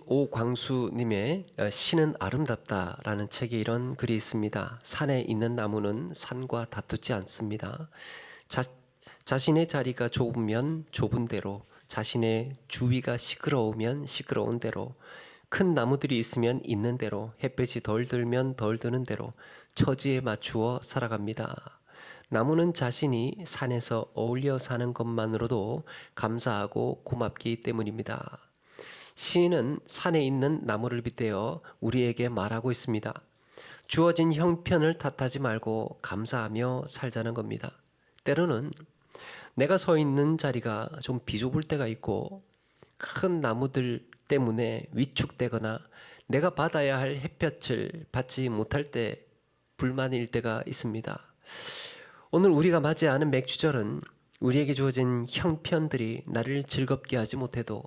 오광수님의 신은 아름답다라는 책에 이런 글이 있습니다. 산에 있는 나무는 산과 다투지 않습니다. 자신의 자리가 좁으면 좁은 대로, 자신의 주위가 시끄러우면 시끄러운 대로, 큰 나무들이 있으면 있는 대로, 햇볕이 덜 들면 덜 드는 대로 처지에 맞추어 살아갑니다. 나무는 자신이 산에서 어울려 사는 것만으로도 감사하고 고맙기 때문입니다. 시인은 산에 있는 나무를 빗대어 우리에게 말하고 있습니다. 주어진 형편을 탓하지 말고 감사하며 살자는 겁니다. 때로는 내가 서 있는 자리가 좀 비좁을 때가 있고 큰 나무들 때문에 위축되거나 내가 받아야 할 햇볕을 받지 못할 때 불만일 때가 있습니다. 오늘 우리가 맞이하는 맥주절은 우리에게 주어진 형편들이 나를 즐겁게 하지 못해도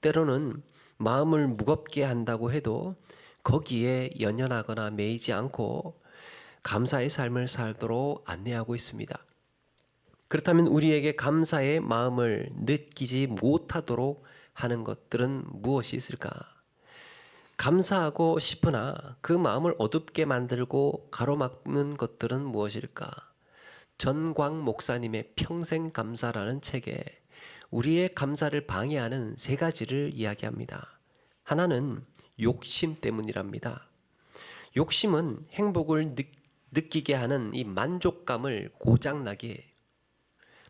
때로는 마음을 무겁게 한다고 해도 거기에 연연하거나 매이지 않고 감사의 삶을 살도록 안내하고 있습니다. 그렇다면 우리에게 감사의 마음을 느끼지 못하도록 하는 것들은 무엇이 있을까? 감사하고 싶으나 그 마음을 어둡게 만들고 가로막는 것들은 무엇일까? 전광 목사님의 평생 감사라는 책에 우리의 감사를 방해하는 세 가지를 이야기합니다. 하나는 욕심 때문이랍니다. 욕심은 행복을 느끼게 하는 이 만족감을 고장나게 해요.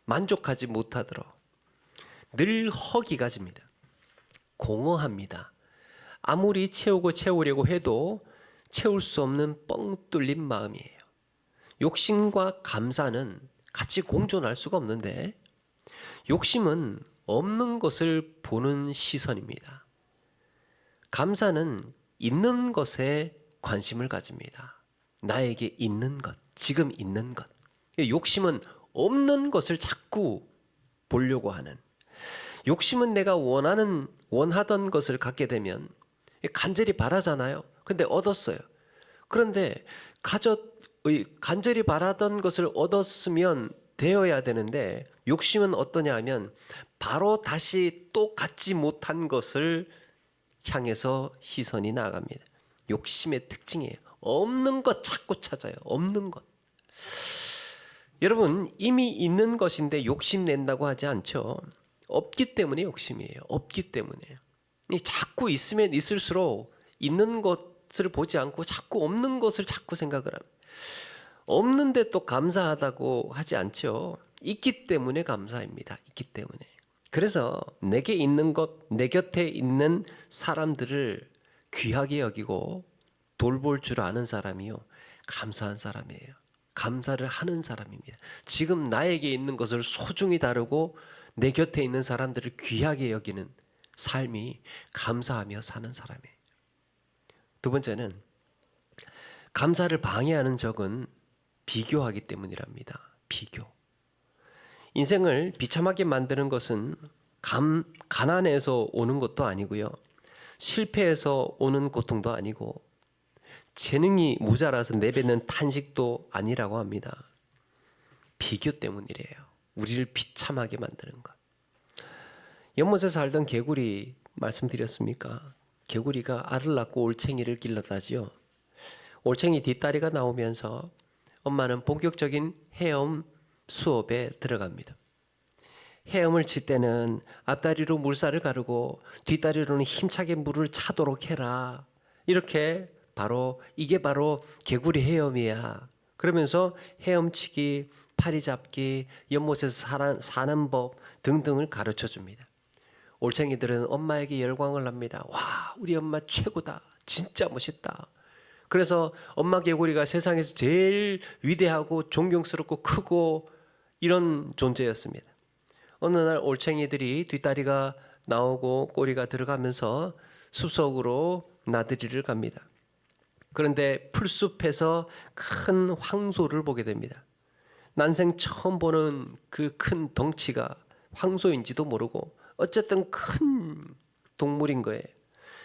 만족하지 못하도록 늘 허기가 집니다. 공허합니다. 아무리 채우려고 해도 채울 수 없는 뻥 뚫린 마음이에요. 욕심과 감사는 같이 공존할 수가 없는데 욕심은 없는 것을 보는 시선입니다. 감사는 있는 것에 관심을 가집니다. 나에게 있는 것, 지금 있는 것. 욕심은 없는 것을 자꾸 보려고 하는. 욕심은 내가 원하던 것을 갖게 되면 간절히 바라잖아요. 근데 얻었어요. 그런데 간절히 바라던 것을 얻었으면 되어야 되는데 욕심은 어떠냐 하면 바로 다시 또 갖지 못한 것을 향해서 시선이 나갑니다. 욕심의 특징이에요. 없는 것 자꾸 찾아요. 없는 것. 여러분 이미 있는 것인데 욕심 낸다고 하지 않죠. 없기 때문에 욕심이에요. 없기 때문에. 자꾸 있으면 있을수록 있는 것을 보지 않고 자꾸 없는 것을 자꾸 생각을 합니다. 없는데 또 감사하다고 하지 않죠. 있기 때문에 감사입니다. 있기 때문에. 그래서 내게 있는 것, 내 곁에 있는 사람들을 귀하게 여기고 돌볼 줄 아는 사람이요. 감사한 사람이에요. 감사를 하는 사람입니다. 지금 나에게 있는 것을 소중히 다루고 내 곁에 있는 사람들을 귀하게 여기는 삶이 감사하며 사는 사람이에요. 두 번째는 감사를 방해하는 적은 비교하기 때문이랍니다. 비교. 인생을 비참하게 만드는 것은 가난에서 오는 것도 아니고요. 실패해서 오는 고통도 아니고 재능이 모자라서 내뱉는 탄식도 아니라고 합니다. 비교 때문이래요. 우리를 비참하게 만드는 것. 연못에 살던 개구리 말씀드렸습니까? 개구리가 알을 낳고 올챙이를 길렀다지요. 올챙이 뒷다리가 나오면서 엄마는 본격적인 헤엄 수업에 들어갑니다. 헤엄을 칠 때는 앞다리로 물살을 가르고 뒷다리로는 힘차게 물을 차도록 해라. 이렇게 이게 바로 개구리 헤엄이야. 그러면서 헤엄치기, 파리 잡기, 연못에서 사는 법 등등을 가르쳐 줍니다. 올챙이들은 엄마에게 열광을 합니다. 와, 우리 엄마 최고다. 진짜 멋있다. 그래서 엄마 개구리가 세상에서 제일 위대하고 존경스럽고 크고 이런 존재였습니다. 어느 날 올챙이들이 뒷다리가 나오고 꼬리가 들어가면서 숲속으로 나들이를 갑니다. 그런데 풀숲에서 큰 황소를 보게 됩니다. 난생 처음 보는 그 큰 덩치가 황소인지도 모르고 어쨌든 큰 동물인 거예요.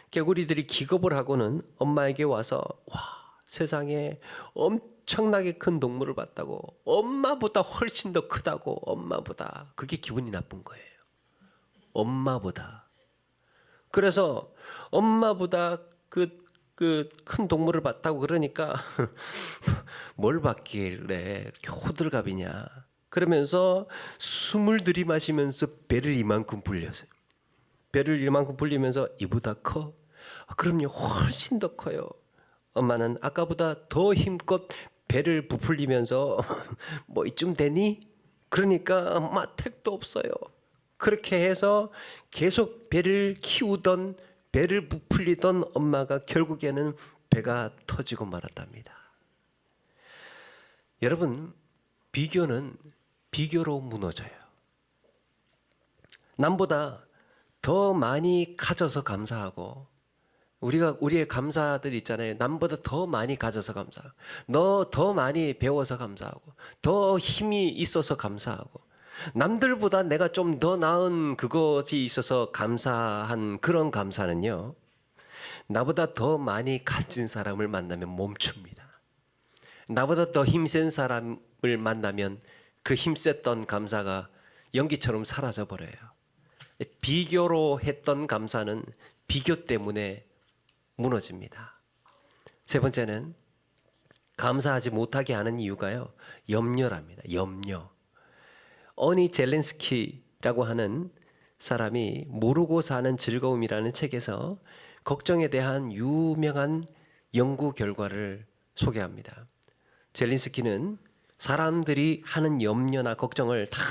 개구리들이 기겁을 하고는 엄마에게 와서 와, 세상에 엄청나게 큰 동물을 봤다고, 엄마보다 훨씬 더 크다고, 엄마보다. 그게 기분이 나쁜 거예요. 엄마보다. 그래서 엄마보다 그 큰 동물을 봤다고 그러니까 뭘 봤길래 호들갑이냐. 그러면서 숨을 들이마시면서 배를 이만큼 불렸어요. 배를 이만큼 불리면서 이보다 커? 그럼요, 훨씬 더 커요. 엄마는 아까보다 더 힘껏 배를 부풀리면서 뭐 이쯤 되니? 그러니까 엄마 택도 없어요. 그렇게 해서 계속 배를 키우던, 배를 부풀리던 엄마가 결국에는 배가 터지고 말았답니다. 여러분, 비교는 비교로 무너져요. 남보다 더 많이 가져서 감사하고, 우리의 감사들 있잖아요. 남보다 더 많이 가져서 감사하고, 너 더 많이 배워서 감사하고, 더 힘이 있어서 감사하고, 남들보다 내가 좀 더 나은 그것이 있어서 감사한 그런 감사는요, 나보다 더 많이 가진 사람을 만나면 멈춥니다. 나보다 더 힘센 사람을 만나면 그 힘셌던 감사가 연기처럼 사라져 버려요. 비교로 했던 감사는 비교 때문에 무너집니다. 세 번째는 감사하지 못하게 하는 이유가요, 염려랍니다. 염려. 어니 젤렌스키라고 하는 사람이 모르고 사는 즐거움이라는 책에서 걱정에 대한 유명한 연구 결과를 소개합니다. 젤렌스키는 사람들이 하는 염려나 걱정을 다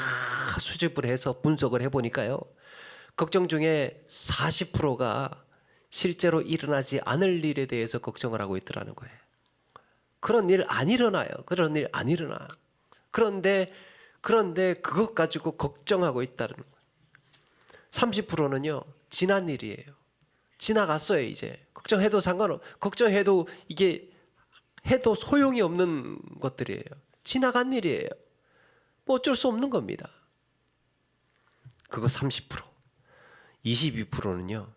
수집을 해서 분석을 해보니까요, 걱정 중에 40%가 실제로 일어나지 않을 일에 대해서 걱정을 하고 있더라는 거예요. 그런 일 안 일어나요. 그런 일 안 일어나. 그런데 그것 가지고 걱정하고 있다는 거예요. 30%는요, 지난 일이에요. 지나갔어요. 이제 걱정해도 걱정해도 이게 해도 소용이 없는 것들이에요. 지나간 일이에요. 뭐 어쩔 수 없는 겁니다. 그거 30%. 22%는요,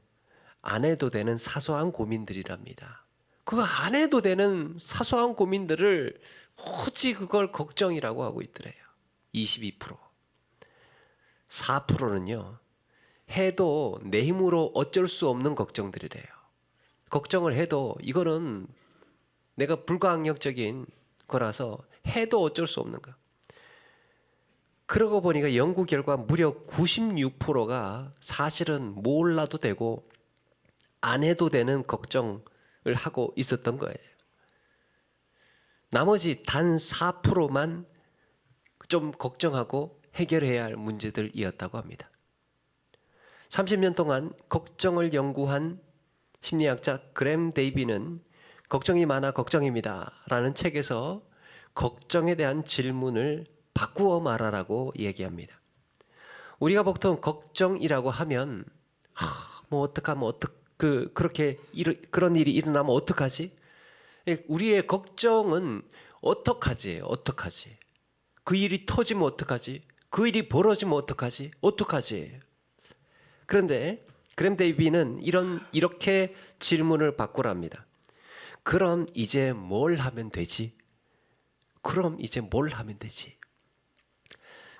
안 해도 되는 사소한 고민들이랍니다. 그거 안 해도 되는 사소한 고민들을 굳이 그걸 걱정이라고 하고 있더래요. 22%. 4%는요, 해도 내 힘으로 어쩔 수 없는 걱정들이래요. 걱정을 해도 이거는 내가 불가항력적인 거라서 해도 어쩔 수 없는 거. 그러고 보니까 연구 결과 무려 96%가 사실은 몰라도 되고 안 해도 되는 걱정을 하고 있었던 거예요. 나머지 단 4%만 좀 걱정하고 해결해야 할 문제들이었다고 합니다. 30년 동안 걱정을 연구한 심리학자 그램 데이비는 걱정이 많아 걱정입니다 라는 책에서 걱정에 대한 질문을 바꾸어 말하라고 얘기합니다. 우리가 보통 걱정이라고 하면 뭐 어떡하면 그렇게 그런 일이 일어나면 어떡하지? 우리의 걱정은 어떡하지? 그 일이 터지면 어떡하지? 그 일이 벌어지면 어떡하지? 그런데 그램 데이비는 이렇게 질문을 바꾸랍니다. 그럼 이제 뭘 하면 되지?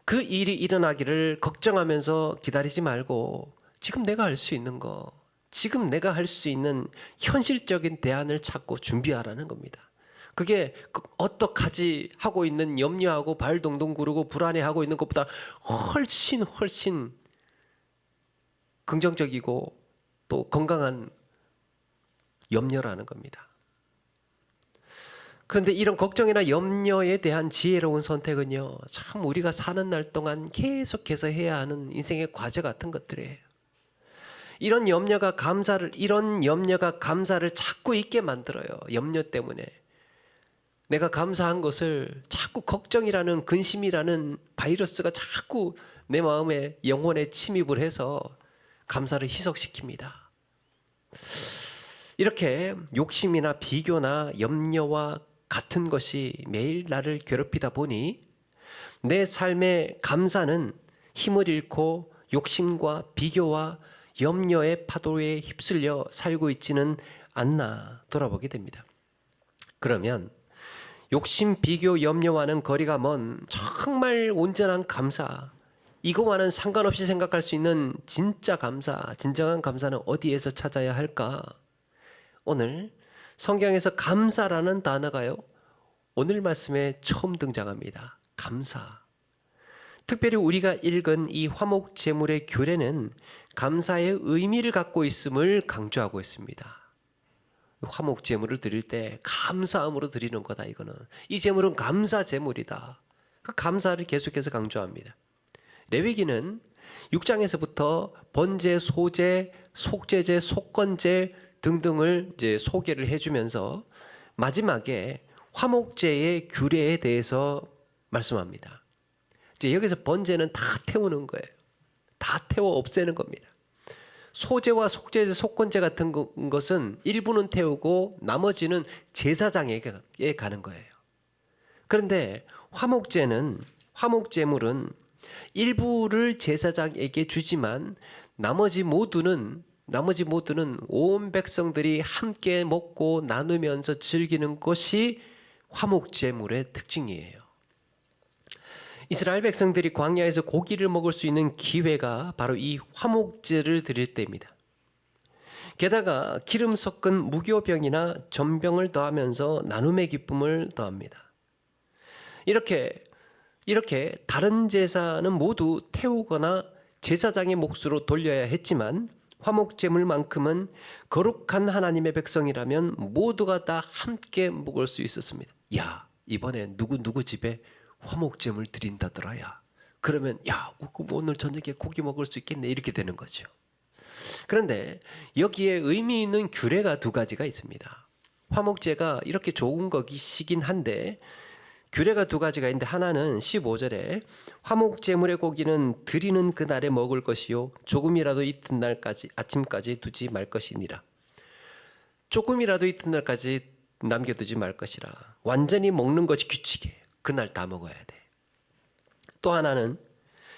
그 일이 일어나기를 걱정하면서 기다리지 말고 지금 내가 할 수 있는 거, 지금 내가 할 수 있는 현실적인 대안을 찾고 준비하라는 겁니다. 그게 어떡하지 하고 있는 염려하고 발 동동 구르고 불안해하고 있는 것보다 훨씬 긍정적이고 또 건강한 염려라는 겁니다. 그런데 이런 걱정이나 염려에 대한 지혜로운 선택은요, 참 우리가 사는 날 동안 계속해서 해야 하는 인생의 과제 같은 것들이에요. 이런 염려가 감사를 자꾸 있게 만들어요. 염려 때문에. 내가 감사한 것을 자꾸 걱정이라는 근심이라는 바이러스가 자꾸 내 마음에 영혼에 침입을 해서 감사를 희석시킵니다. 이렇게 욕심이나 비교나 염려와 같은 것이 매일 나를 괴롭히다 보니 내 삶의 감사는 힘을 잃고 욕심과 비교와 염려의 파도에 휩쓸려 살고 있지는 않나 돌아보게 됩니다. 그러면 욕심, 비교, 염려와는 거리가 먼 정말 온전한 감사, 이거와는 상관없이 생각할 수 있는 진짜 감사, 진정한 감사는 어디에서 찾아야 할까? 오늘 성경에서 감사라는 단어가요, 오늘 말씀에 처음 등장합니다. 감사. 특별히 우리가 읽은 이 화목제물의 규례는 감사의 의미를 갖고 있음을 강조하고 있습니다. 화목제물을 드릴 때 감사함으로 드리는 거다. 이거는 이 제물은 감사제물이다. 그 감사를 계속해서 강조합니다. 레위기는 6장에서부터 번제, 소제, 속죄제, 속건제 등등을 이제 소개를 해주면서 마지막에 화목제의 규례에 대해서 말씀합니다. 이제 여기서 번제는 다 태우는 거예요. 다 태워 없애는 겁니다. 소제와 속죄제, 속건제 같은 것은 일부는 태우고 나머지는 제사장에게 가는 거예요. 그런데 화목제물은 일부를 제사장에게 주지만 나머지 모두는 온 백성들이 함께 먹고 나누면서 즐기는 것이 화목제물의 특징이에요. 이스라엘 백성들이 광야에서 고기를 먹을 수 있는 기회가 바로 이 화목제를 드릴 때입니다. 게다가 기름 섞은 무교병이나 전병을 더하면서 나눔의 기쁨을 더합니다. 이렇게 다른 제사는 모두 태우거나 제사장의 몫으로 돌려야 했지만 화목제물만큼은 거룩한 하나님의 백성이라면 모두가 다 함께 먹을 수 있었습니다. 야, 이번에 누구 집에 화목제물 드린다더라. 야, 그러면 오늘 저녁에 고기 먹을 수 있겠네, 이렇게 되는 거죠. 그런데 여기에 의미 있는 규례가 두 가지가 있습니다. 화목제가 이렇게 좋은 것이긴 한데 규례가 두 가지가 있는데, 하나는 15절에 화목제물의 고기는 드리는 그날에 먹을 것이요 조금이라도 이튿날까지 아침까지 두지 말 것이니라. 조금이라도 이튿날까지 남겨두지 말 것이라. 완전히 먹는 것이 규칙이에요. 그날 다 먹어야 돼. 또 하나는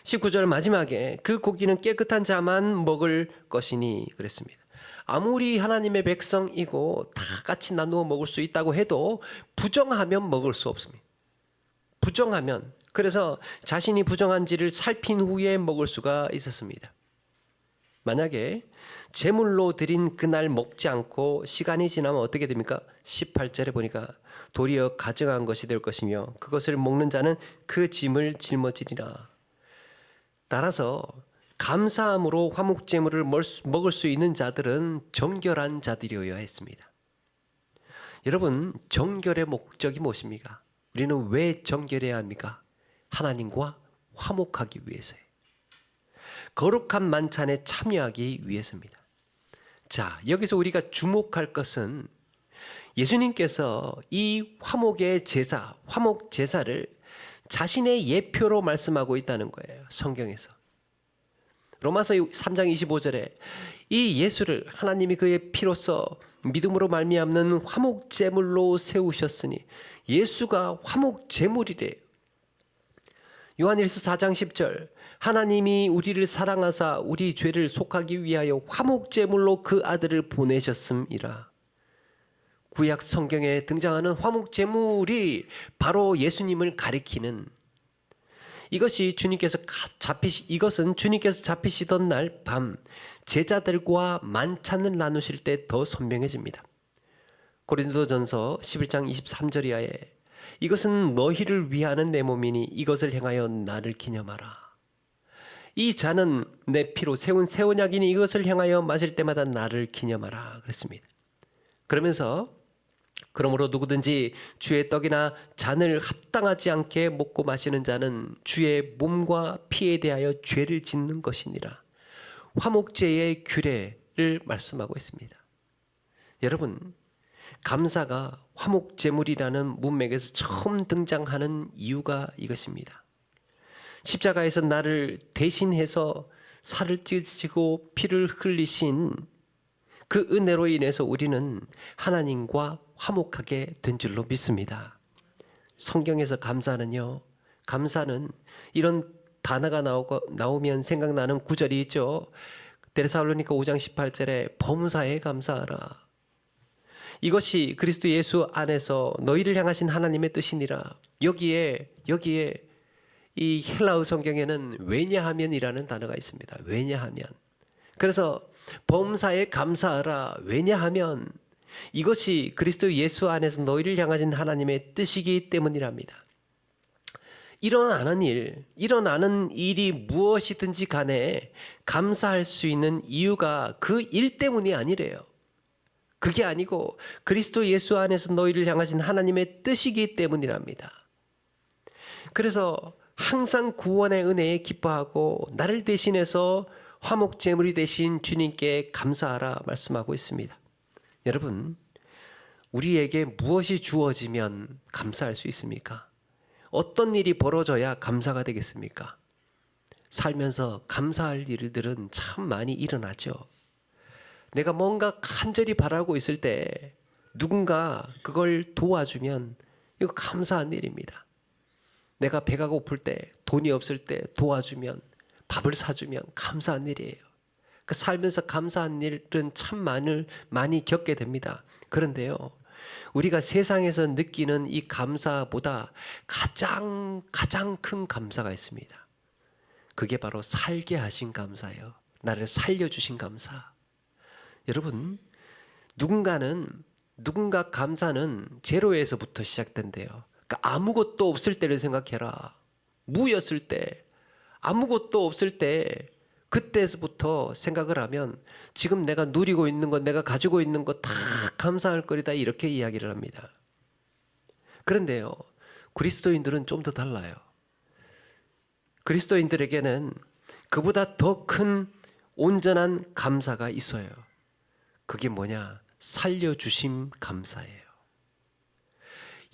19절 마지막에 그 고기는 깨끗한 자만 먹을 것이니 그랬습니다. 아무리 하나님의 백성이고 다 같이 나누어 먹을 수 있다고 해도 부정하면 먹을 수 없습니다. 부정하면, 그래서 자신이 부정한지를 살핀 후에 먹을 수가 있었습니다. 만약에 제물로 드린 그날 먹지 않고 시간이 지나면 어떻게 됩니까? 18절에 보니까 도리어 가증한 것이 될 것이며 그것을 먹는 자는 그 짐을 짊어지리라. 따라서 감사함으로 화목제물을 먹을 수 있는 자들은 정결한 자들이어야 했습니다. 여러분, 정결의 목적이 무엇입니까? 우리는 왜 정결해야 합니까? 하나님과 화목하기 위해서예요. 거룩한 만찬에 참여하기 위해서입니다. 자, 여기서 우리가 주목할 것은 예수님께서 이 화목의 제사, 화목 제사를 자신의 예표로 말씀하고 있다는 거예요. 성경에서. 로마서 3장 25절에 이 예수를 하나님이 그의 피로써 믿음으로 말미암는 화목 제물로 세우셨으니 예수가 화목 제물이래요. 요한일서 4장 10절 하나님이 우리를 사랑하사 우리 죄를 속하기 위하여 화목 제물로 그 아들을 보내셨음이라. 구약 성경에 등장하는 화목 제물이 바로 예수님을 가리키는, 이것은 주님께서 잡히시던 날 밤 제자들과 만찬을 나누실 때 더 선명해집니다. 고린도전서 11장 23절 이하에 이것은 너희를 위하는 내 몸이니 이것을 행하여 나를 기념하라. 이 잔은 내 피로 세운 새 언약이니 이것을 행하여 마실 때마다 나를 기념하라 그랬습니다. 그러므로 누구든지 주의 떡이나 잔을 합당하지 않게 먹고 마시는 자는 주의 몸과 피에 대하여 죄를 짓는 것이니라. 화목제의 규례를 말씀하고 있습니다. 여러분, 감사가 화목제물이라는 문맥에서 처음 등장하는 이유가 이것입니다. 십자가에서 나를 대신해서 살을 찢으시고 피를 흘리신 그 은혜로 인해서 우리는 하나님과 화목하게 된 줄로 믿습니다. 성경에서 감사는 이런 단어가 나오면 생각나는 구절이 있죠. 데살로니가 5장 18절에 범사에 감사하라. 이것이 그리스도 예수 안에서 너희를 향하신 하나님의 뜻이니라. 여기에 이 헬라어 성경에는 왜냐하면이라는 단어가 있습니다. 왜냐하면. 그래서 범사에 감사하라. 왜냐하면 이것이 그리스도 예수 안에서 너희를 향하신 하나님의 뜻이기 때문이랍니다. 일어나는 일이 무엇이든지 간에 감사할 수 있는 이유가 그 일 때문이 아니래요. 그게 아니고 그리스도 예수 안에서 너희를 향하신 하나님의 뜻이기 때문이랍니다. 그래서 항상 구원의 은혜에 기뻐하고 나를 대신해서 화목제물이 되신 주님께 감사하라 말씀하고 있습니다. 여러분, 우리에게 무엇이 주어지면 감사할 수 있습니까? 어떤 일이 벌어져야 감사가 되겠습니까? 살면서 감사할 일들은 참 많이 일어나죠. 내가 뭔가 간절히 바라고 있을 때 누군가 그걸 도와주면 이거 감사한 일입니다. 내가 배가 고플 때, 돈이 없을 때 도와주면, 밥을 사주면 감사한 일이에요. 그 살면서 감사한 일은 참 많이 겪게 됩니다. 그런데요, 우리가 세상에서 느끼는 이 감사보다 가장 큰 감사가 있습니다. 그게 바로 살게 하신 감사예요. 나를 살려주신 감사. 여러분, 누군가 감사는 제로에서부터 시작된대요. 그러니까 아무것도 없을 때를 생각해라. 무였을 때, 아무것도 없을 때, 그때부터 생각을 하면 지금 내가 누리고 있는 것, 내가 가지고 있는 것 다 감사할 거리다, 이렇게 이야기를 합니다. 그런데요, 그리스도인들은 좀 더 달라요. 그리스도인들에게는 그보다 더 큰 온전한 감사가 있어요. 그게 뭐냐? 살려주심 감사예요.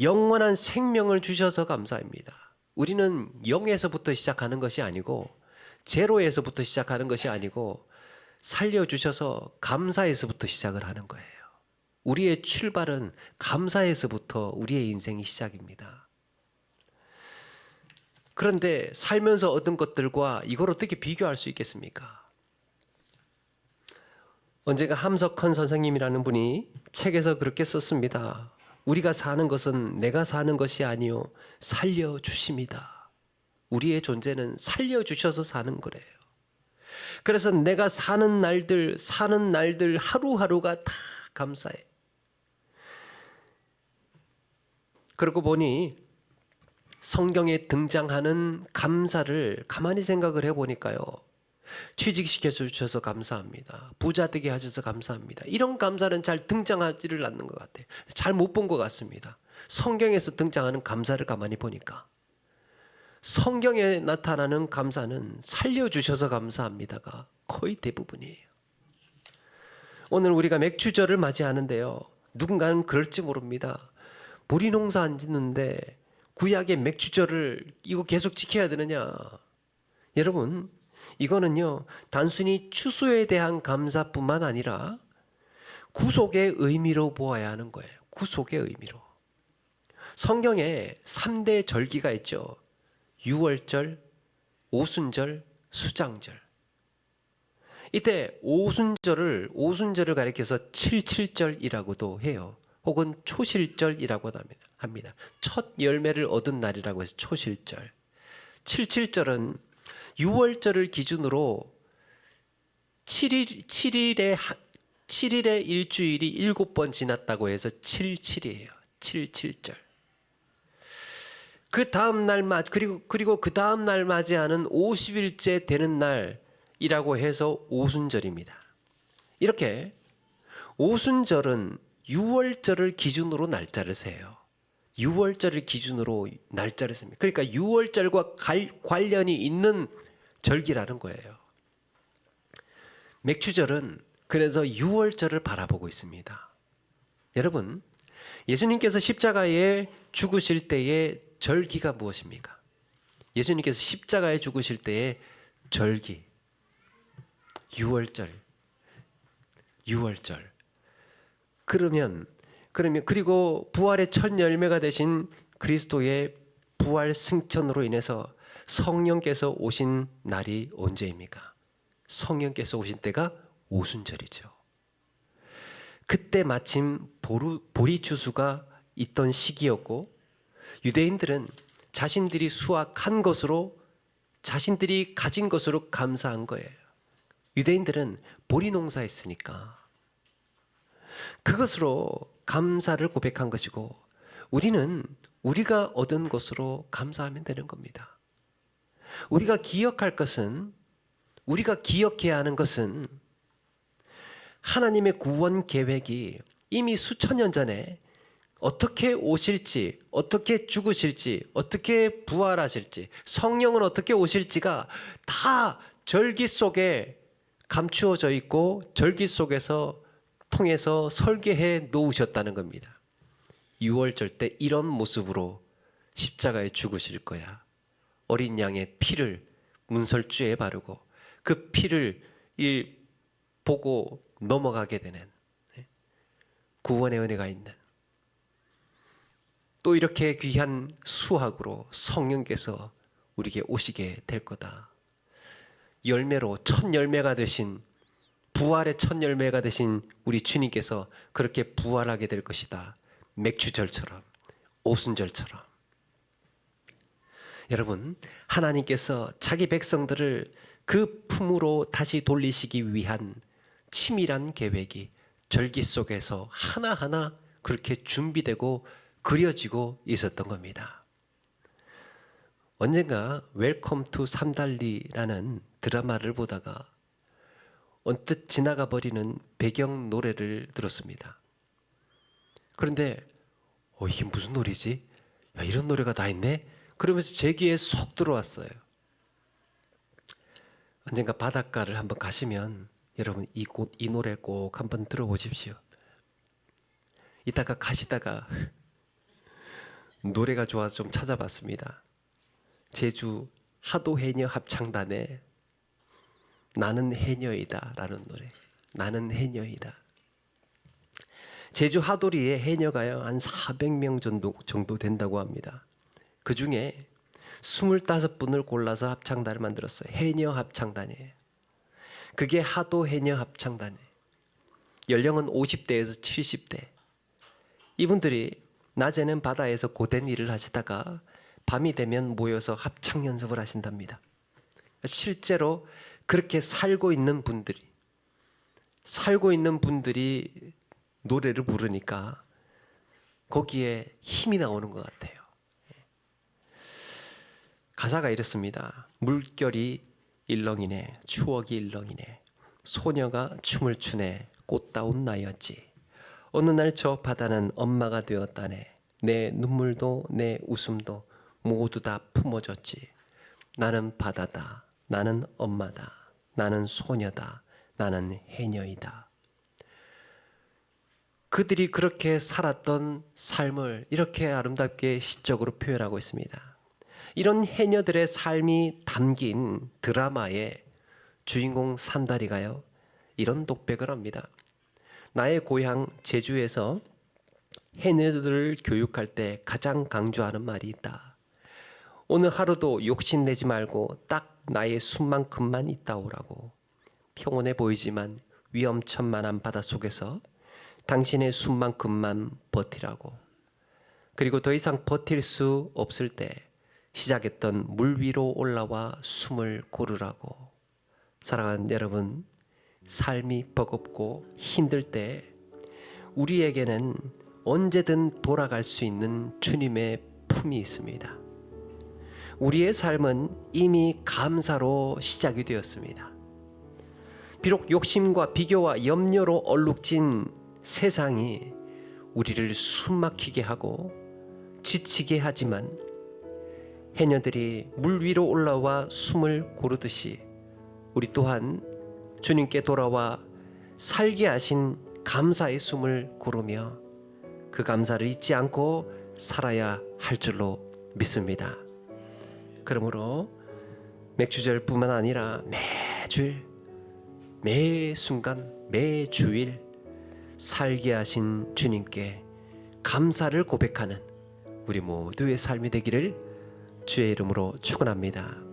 영원한 생명을 주셔서 감사합니다. 우리는 0에서부터 시작하는 것이 아니고, 제로에서부터 시작하는 것이 아니고, 살려주셔서 감사에서부터 시작을 하는 거예요. 우리의 출발은 감사에서부터 우리의 인생이 시작입니다. 그런데 살면서 얻은 것들과 이걸 어떻게 비교할 수 있겠습니까? 언젠가 함석헌 선생님이라는 분이 책에서 그렇게 썼습니다. 우리가 사는 것은 내가 사는 것이 아니요 살려주심이다. 우리의 존재는 살려주셔서 사는 거래요. 그래서 내가 사는 날들 하루하루가 다 감사해. 그러고 보니 성경에 등장하는 감사를 가만히 생각을 해보니까요, 취직시켜 주셔서 감사합니다. 부자 되게 하셔서 감사합니다. 이런 감사는 잘 등장하지를 않는 것 같아요. 잘 못 본 것 같습니다. 성경에서 등장하는 감사를 가만히 보니까 성경에 나타나는 감사는 살려주셔서 감사합니다가 거의 대부분이에요. 오늘 우리가 맥주절을 맞이하는데요, 누군가는 그럴지 모릅니다. 보리 농사 안 짓는데 구약의 맥주절을 이거 계속 지켜야 되느냐? 여러분, 이거는요, 단순히 추수에 대한 감사뿐만 아니라 구속의 의미로 보아야 하는 거예요. 구속의 의미로. 성경에 3대 절기가 있죠. 유월절, 오순절, 수장절. 이때 오순절을 가리켜서 칠칠절이라고도 해요. 혹은 초실절이라고 합니다. 첫 열매를 얻은 날이라고 해서 초실절. 칠칠절은 유월절을 기준으로 7일의 일주일이 7번 지났다고 해서 77이에요. 77절. 그 다음 날 그리고 그 다음 날 맞이하는 50일째 되는 날이라고 해서 오순절입니다. 이렇게 오순절은 유월절을 기준으로 날짜를 세요. 유월절을 기준으로 날짜를 셉니다. 그러니까 유월절과 관련이 있는 절기라는 거예요. 맥주절은 그래서 유월절을 바라보고 있습니다. 여러분, 예수님께서 십자가에 죽으실 때의 절기가 무엇입니까? 예수님께서 십자가에 죽으실 때의 절기, 유월절. 그러면 그리고 부활의 첫 열매가 되신 그리스도의 부활 승천으로 인해서 성령께서 오신 날이 언제입니까? 성령께서 오신 때가 오순절이죠. 그때 마침 보리 추수가 있던 시기였고, 유대인들은 자신들이 수확한 것으로, 자신들이 가진 것으로 감사한 거예요. 유대인들은 보리 농사했으니까 그것으로 감사를 고백한 것이고, 우리는 우리가 얻은 것으로 감사하면 되는 겁니다. 우리가 기억할 것은, 우리가 기억해야 하는 것은 하나님의 구원 계획이 이미 수천 년 전에 어떻게 오실지, 어떻게 죽으실지, 어떻게 부활하실지, 성령은 어떻게 오실지가 다 절기 속에 감추어져 있고 절기 속에서 통해서 설계해 놓으셨다는 겁니다. 유월절 때 이런 모습으로 십자가에 죽으실 거야. 어린 양의 피를 문설주에 바르고 그 피를 보고 넘어가게 되는 구원의 은혜가 있는, 또 이렇게 귀한 수확으로 성령께서 우리에게 오시게 될 거다. 열매로 첫 열매가 되신, 부활의 첫 열매가 되신 우리 주님께서 그렇게 부활하게 될 것이다. 맥주절처럼, 오순절처럼. 여러분, 하나님께서 자기 백성들을 그 품으로 다시 돌리시기 위한 치밀한 계획이 절기 속에서 하나하나 그렇게 준비되고 그려지고 있었던 겁니다. 언젠가 웰컴 투 삼달리라는 드라마를 보다가 언뜻 지나가 버리는 배경 노래를 들었습니다. 그런데 이게 무슨 노래지? 야, 이런 노래가 다 있네? 그러면서 제 귀에 쏙 들어왔어요. 언젠가 바닷가를 한번 가시면 여러분 이 노래 꼭 한번 들어보십시오. 이따가 가시다가 노래가 좋아서 좀 찾아봤습니다. 제주 하도해녀 합창단의 나는 해녀이다 라는 노래. 나는 해녀이다. 제주 하도리에 해녀가요 한 400명 정도 된다고 합니다. 그 중에 25분을 골라서 합창단을 만들었어요. 해녀 합창단이에요. 그게 하도 해녀 합창단이에요. 연령은 50대에서 70대. 이분들이 낮에는 바다에서 고된 일을 하시다가 밤이 되면 모여서 합창 연습을 하신답니다. 실제로 그렇게 살고 있는 분들이 노래를 부르니까 거기에 힘이 나오는 것 같아요. 가사가 이렇습니다. 물결이 일렁이네, 추억이 일렁이네, 소녀가 춤을 추네, 꽃다운 나였지. 어느 날 저 바다는 엄마가 되었다네. 내 눈물도 내 웃음도 모두 다 품어줬지. 나는 바다다, 나는 엄마다, 나는 소녀다, 나는 해녀이다. 그들이 그렇게 살았던 삶을 이렇게 아름답게 시적으로 표현하고 있습니다. 이런 해녀들의 삶이 담긴 드라마의 주인공 삼다리가요 이런 독백을 합니다. 나의 고향 제주에서 해녀들을 교육할 때 가장 강조하는 말이 있다. 오늘 하루도 욕심내지 말고 딱 나의 숨만큼만 있다 오라고. 평온해 보이지만 위험천만한 바닷속에서 당신의 숨만큼만 버티라고. 그리고 더 이상 버틸 수 없을 때 시작했던 물 위로 올라와 숨을 고르라고. 사랑하는 여러분, 삶이 버겁고 힘들 때 우리에게는 언제든 돌아갈 수 있는 주님의 품이 있습니다. 우리의 삶은 이미 감사로 시작이 되었습니다. 비록 욕심과 비교와 염려로 얼룩진 세상이 우리를 숨막히게 하고 지치게 하지만 해녀들이 물 위로 올라와 숨을 고르듯이 우리 또한 주님께 돌아와 살게 하신 감사의 숨을 고르며 그 감사를 잊지 않고 살아야 할 줄로 믿습니다. 그러므로 맥주절뿐만 아니라 매주일, 매 순간, 매 주일 살게 하신 주님께 감사를 고백하는 우리 모두의 삶이 되기를 주의 이름으로 축원합니다.